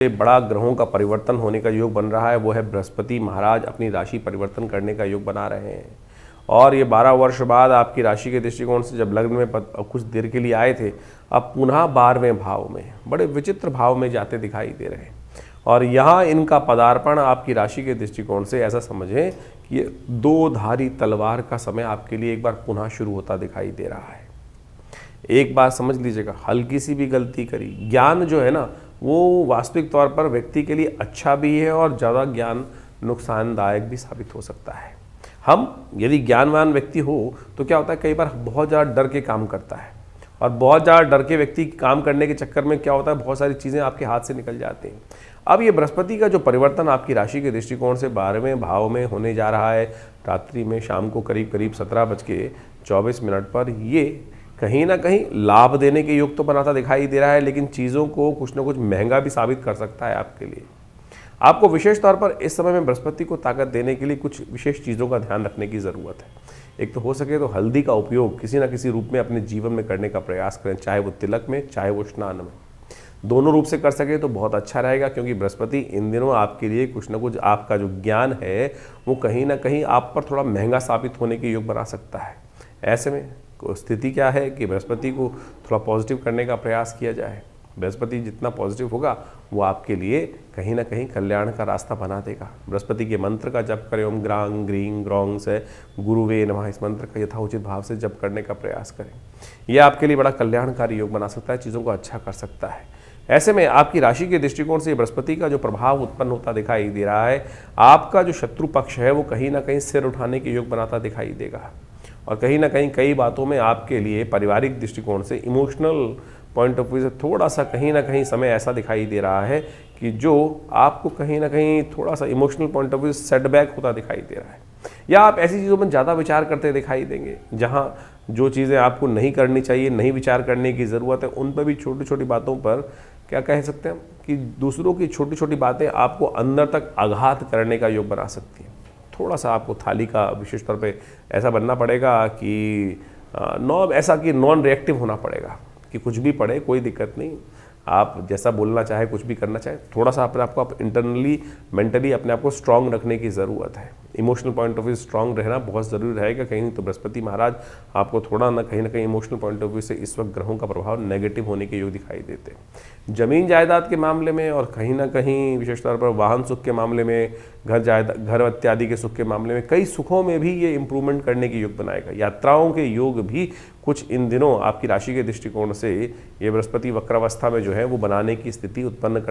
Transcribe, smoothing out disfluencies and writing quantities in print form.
बड़ा ग्रहों का परिवर्तन होने का योग बन रहा है वो है बृहस्पति महाराज अपनी राशि परिवर्तन करने का योग बना रहे हैं। और ये 12 वर्ष बाद आपकी राशि के दृष्टिकोण से जब लग्न में कुछ देर के लिए आए थे, अब पुनः 12वें भाव में बड़े विचित्र भाव में जाते दिखाई दे रहे हैं। और यहाँ इनका पदार्पण आपकी राशि के दृष्टिकोण से ऐसा समझें कि ये दो धारी तलवार का समय आपके लिए एक बार पुनः शुरू होता दिखाई दे रहा है। एक बात समझ लीजिएगा, हल्की सी भी गलती करी, ज्ञान जो है ना वो वास्तविक तौर पर व्यक्ति के लिए अच्छा भी है और ज़्यादा ज्ञान नुकसानदायक भी साबित हो सकता है। हम यदि ज्ञानवान व्यक्ति हो तो क्या होता है, कई बार बहुत ज़्यादा डर के काम करता है और बहुत ज़्यादा डर के व्यक्ति काम करने के चक्कर में क्या होता है, बहुत सारी चीज़ें आपके हाथ से निकल जाती हैं। अब ये बृहस्पति का जो परिवर्तन आपकी राशि के दृष्टिकोण से 12वें भाव में होने जा रहा है, रात्रि में शाम को करीब 17:24 पर, ये कहीं ना कहीं लाभ देने के योग तो बनाता दिखाई दे रहा है, लेकिन चीज़ों को कुछ ना कुछ महंगा भी साबित कर सकता है आपके लिए। आपको विशेष तौर पर इस समय में बृहस्पति को ताकत देने के लिए कुछ विशेष चीज़ों का ध्यान रखने की ज़रूरत है। एक तो हो सके तो हल्दी का उपयोग किसी न किसी रूप में अपने जीवन में करने का प्रयास करें, चाहे वो तिलक में चाहे वो स्नान में, दोनों रूप से कर सके तो बहुत अच्छा रहेगा। क्योंकि बृहस्पति इन दिनों आपके लिए कुछ ना कुछ आपका जो ज्ञान है वो कहीं ना कहीं आप पर थोड़ा महंगा साबित होने के योग बना सकता है। ऐसे में स्थिति क्या है कि बृहस्पति को थोड़ा पॉजिटिव करने का प्रयास किया जाए। बृहस्पति जितना पॉजिटिव होगा वो आपके लिए कहीं ना कहीं कल्याण का रास्ता बना देगा। बृहस्पति के मंत्र का जप करें, ओम ग्रांग ग्रीं ग्रौंग से गुरुवे नमः, इस मंत्र का यथाउचित भाव से जप करने का प्रयास करें। यह आपके लिए बड़ा कल्याणकारी योग बना सकता है, चीज़ों को अच्छा कर सकता है। ऐसे में आपकी राशि के दृष्टिकोण से बृहस्पति का जो प्रभाव उत्पन्न होता दिखाई दे रहा है, आपका जो शत्रु पक्ष है वो कहीं ना कहीं सिर उठाने के योग बनाता दिखाई देगा। और कहीं ना कहीं कई बातों में आपके लिए पारिवारिक दृष्टिकोण से इमोशनल पॉइंट ऑफ व्यू से थोड़ा सा कहीं ना कहीं समय ऐसा दिखाई दे रहा है कि जो आपको कहीं ना कहीं थोड़ा सा इमोशनल पॉइंट ऑफ व्यू से सेटबैक होता दिखाई दे रहा है, या आप ऐसी चीज़ों में ज़्यादा विचार करते दिखाई देंगे जहां जो चीज़ें आपको नहीं करनी चाहिए, नहीं विचार करने की ज़रूरत है, उन पर भी छोटी छोटी बातों पर क्या कह सकते हैं कि दूसरों की छोटी छोटी बातें आपको अंदर तक आघात करने का योग बना सकती हैं। थोड़ा सा आपको थाली का विशेष तौर पे ऐसा बनना पड़ेगा कि नॉन रिएक्टिव होना पड़ेगा कि कुछ भी पड़े कोई दिक्कत नहीं, आप जैसा बोलना चाहे कुछ भी करना चाहे, थोड़ा सा अपने आपको इंटरनली मेंटली अपने आप को स्ट्रांग रखने की ज़रूरत है। Emotional point of view strong रहना बहुत ज़रूरी रहेगा। कहीं नहीं तो बृहस्पति महाराज आपको थोड़ा ना कहीं इमोशनल पॉइंट ऑफ व्यू से इस वक्त ग्रहों का प्रभाव नेगेटिव होने के योग दिखाई देते हैं। जमीन जायदाद के मामले में और कहीं ना कहीं विशेष तौर पर वाहन सुख के मामले में, घर इत्यादि के सुख के मामले में, कई सुखों में भी ये इंप्रूवमेंट करने के योग बनाएगा। यात्राओं के योग भी कुछ इन दिनों आपकी राशि के दृष्टिकोण से ये बृहस्पति वक्रावस्था में जो है वो बनाने की स्थिति उत्पन्न करता